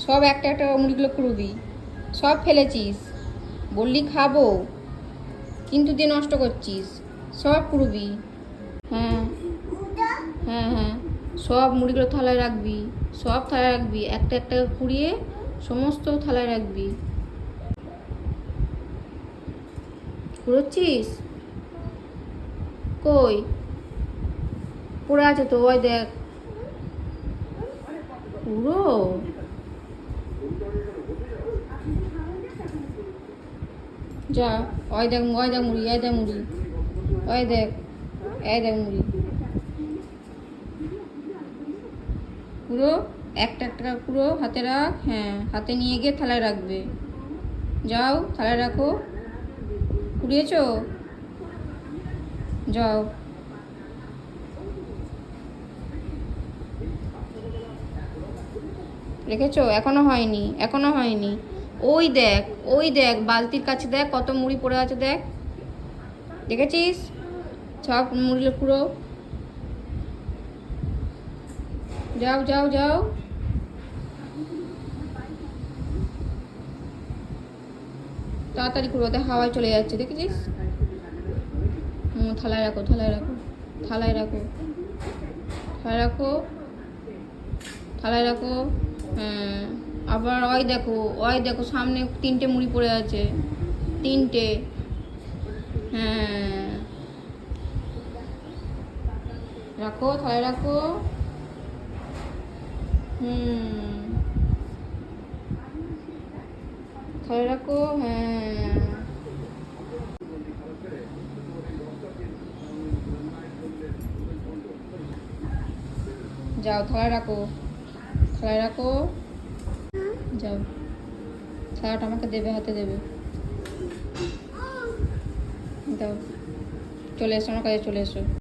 সব একটা একটা মুড়িগুলো কুড়বি, সব ফেলেছিস, বললি খাবো কিন্তু দিয়ে নষ্ট করছিস, সব কুড়বি। হ্যাঁ হ্যাঁ হ্যাঁ, সব মুড়িগুলো থালায় রাখবি, সব থালায় রাখবি, একটা একটা কুড়িয়ে সমস্ত থালায় রাখবি। কুড়োচ্ছিস? কই পড়ে আছে তো, ওই দেখ। পুরো যা, ওই দেখ, ওই দেখ মুড়ি, এই দেখ মুড়ি, ওই দেখ, এই দেখ মুড়ি। পুরো একটা একটা পুরো হাতে রাখ, হ্যাঁ হাতে নিয়ে গিয়ে থালায় রাখবে। যাও থালায় রাখো। কুড়িয়েছো? যাও। রেখেছো? এখনো হয়নি, এখনো হয়নি। ওই দেখ, ওই দেখ বালতির কাছে দেখ কত মুড়ি পড়ে আছে, দেখ, দেখেছিস? সব মুড়ি পুরো। যাও যাও যাও। তাড়াতাড়ি করো, ওদের হাওয়ায় চলে যাচ্ছে, দেখেছিস? থালায় রাখো, থালায় রাখো, থালায় রাখো, থালায় রাখো, থালায় রাখো। হ্যাঁ, আবার ওই দেখো, ওই দেখো সামনে 3টে মুড়ি পড়ে আছে, 3টে। হ্যাঁ, রাখো, থালায় রাখো। থালায় রাখো, হ্যাঁ। যাও থালায় রাখো, থালায় রাখো। যাও, থালাটা আমাকে দেবে, হাতে দেবে। দাও, চলে এসো আমার কাছে, চলে এসো।